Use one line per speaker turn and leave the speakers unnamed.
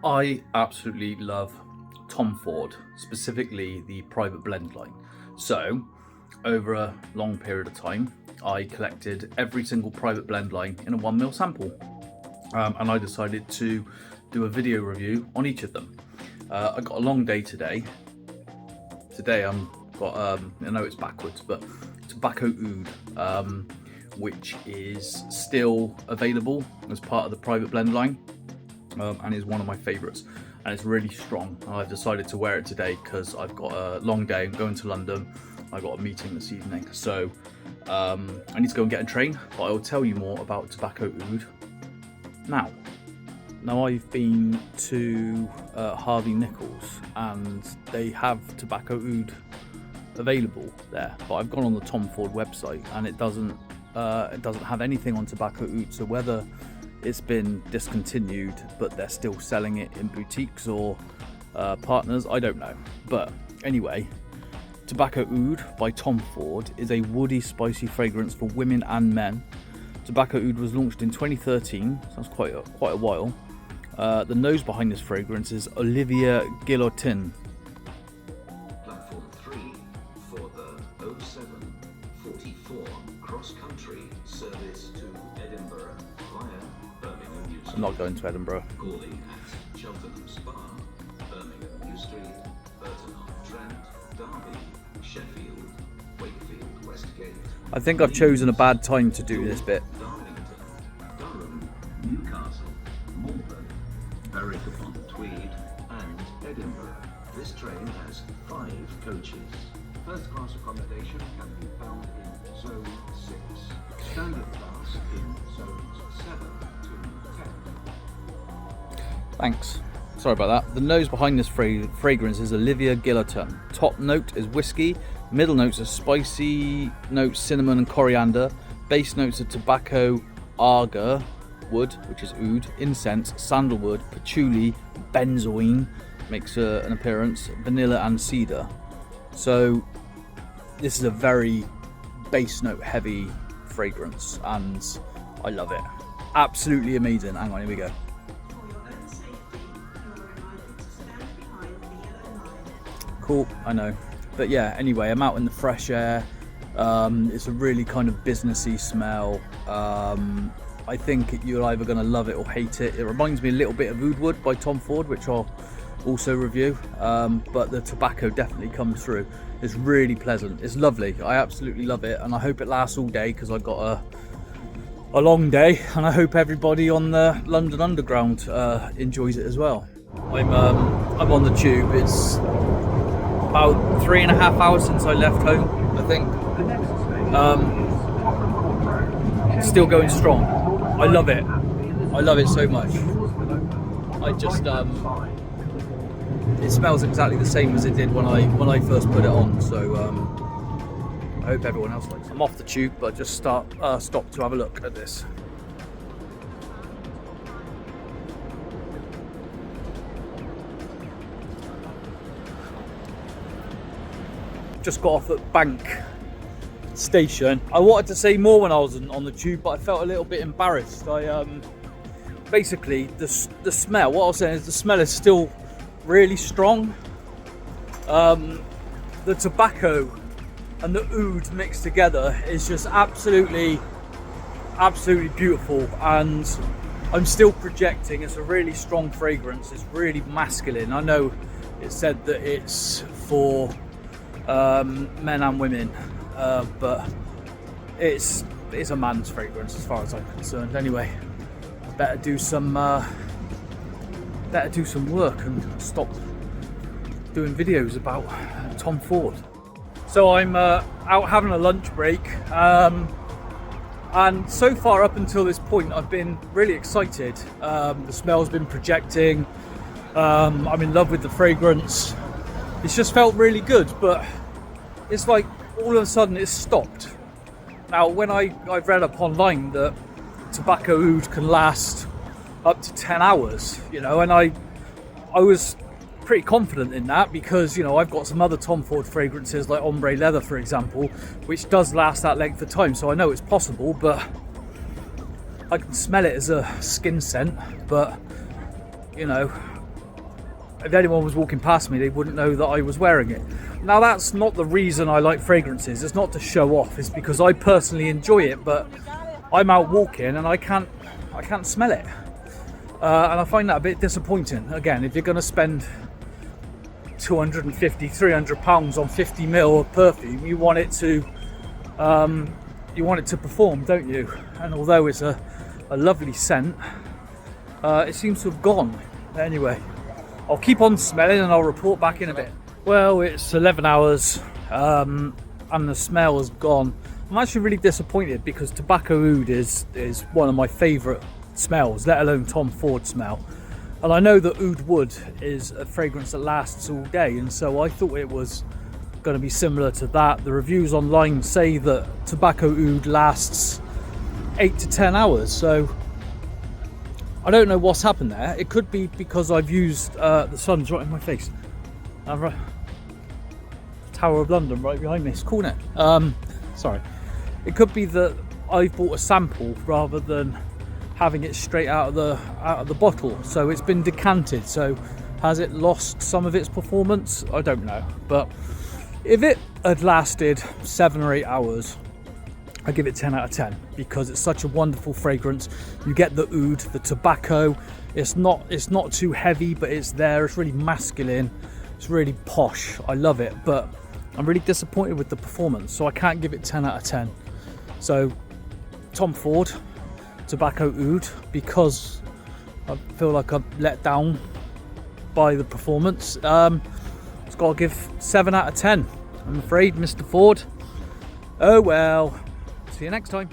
I absolutely love Tom Ford, specifically the private blend line. So, over a long period of time, I collected every single private blend line in a 1ml sample. And I decided to do a video review on each of them. I got a long day today. Today I know it's backwards, but Tobacco Oud, which is still available as part of the private blend line. And is one of my favourites, and it's really strong. I've decided to wear it today because I've got a long day. I'm going to London. I got a meeting this evening, so I need to go and get a train. But I will tell you more about Tobacco Oud now. I've been to Harvey Nichols, and they have Tobacco Oud available there. But I've gone on the Tom Ford website, and it doesn't have anything on Tobacco Oud. So whether it's been discontinued, but they're still selling it in boutiques or partners, I don't know. But anyway, Tobacco Oud by Tom Ford is a woody, spicy fragrance for women and men. Tobacco Oud was launched in 2013, so that's quite a while. The nose behind this fragrance is Olivia Guillotin.
Platform 3 for the 0744 cross-country service to Edinburgh via Birmingham New Street.
I'm not going to Edinburgh.
Calling at Cheltenham Spa, Birmingham New Street, Burton-on-Trent, Derby, Sheffield, Wakefield, Westgate.
I think I've chosen a bad time to do this bit.
Darlington, Durham, Newcastle, Malvern, Berwick-upon-Tweed and Edinburgh. This train has 5 coaches. First class accommodation can be found in Zone 6. Standard class in Zones 7 to 10.
Thanks. Sorry about that. The nose behind this fragrance is Olivia Guillotin. Top note is whiskey. Middle notes are spicy notes, cinnamon and coriander. Base notes are tobacco, agar, wood, which is oud, incense, sandalwood, patchouli, benzoin makes an appearance, vanilla and cedar. So this is a very base note heavy fragrance, and I love it. Absolutely amazing. Hang on, here we go. Cool, I know. But yeah, anyway, I'm out in the fresh air. It's a really kind of businessy smell. I think you're either going to love it or hate it. It reminds me a little bit of Oud Wood by Tom Ford, which I'll also review. But the tobacco definitely comes through. It's really pleasant. It's lovely. I absolutely love it, and I hope it lasts all day because I've got a long day, and I hope everybody on the London Underground enjoys it as well. I'm on the tube. It's about 3.5 hours since I left home, I think. Still going strong. I love it. I love it so much. I just it smells exactly the same as it did when I first put it on. So I hope everyone else likes it. I'm off the tube, but just stopped to have a look at this. Just got off at Bank Station. I wanted to say more when I was on the tube, but I felt a little bit embarrassed. Basically the smell. What I was saying is the smell is still really strong. The tobacco and the oud mixed together is just absolutely beautiful, and I'm still projecting. It's a really strong fragrance. It's really masculine. I know it said that it's for men and women, but it's a man's fragrance as far as I'm concerned. Anyway, better do some work and stop doing videos about Tom Ford. So I'm out having a lunch break, and so far up until this point I've been really excited. The smell's been projecting. I'm in love with the fragrance. It's just felt really good, but it's like all of a sudden it's stopped. Now, when I've read up online that Tobacco Oud can last up to 10 hours, and I was pretty confident in that because, I've got some other Tom Ford fragrances like Ombre Leather, for example, which does last that length of time, so I know it's possible, but I can smell it as a skin scent. But if anyone was walking past me, they wouldn't know that I was wearing it. Now, that's not the reason I like fragrances. It's not to show off. It's because I personally enjoy it, but I'm out walking and I can't smell it. And I find that a bit disappointing. Again, if you're going to spend 250, 300 pounds on 50 ml of perfume, you want it to perform, don't you? And although it's a lovely scent, it seems to have gone. Anyway, I'll keep on smelling and I'll report back in a bit. Well, it's 11 hours and the smell is gone. I'm actually really disappointed because Tobacco Oud is one of my favourite smells, let alone Tom Ford smell. And I know that oud wood is a fragrance that lasts all day, and so I thought it was going to be similar to that. The reviews online say that Tobacco Oud lasts 8 to 10 hours, so I don't know what's happened there. It could be because I've used the sun's right in my face. Tower of London right behind me. It's cool now. Sorry. It could be that I've bought a sample rather than having it straight out of the bottle. So it's been decanted. So has it lost some of its performance? I don't know. But if it had lasted 7 or 8 hours, I give it 10 out of 10 because it's such a wonderful fragrance. You get the oud, the tobacco. It's not too heavy, but it's there. It's really masculine. It's really posh. I love it, but I'm really disappointed with the performance, so I can't give it 10 out of 10. So Tom Ford Tobacco Oud, because I feel like I'm let down by the performance, it's got to give 7 out of 10. I'm afraid, Mr. Ford. Oh well. See you next time.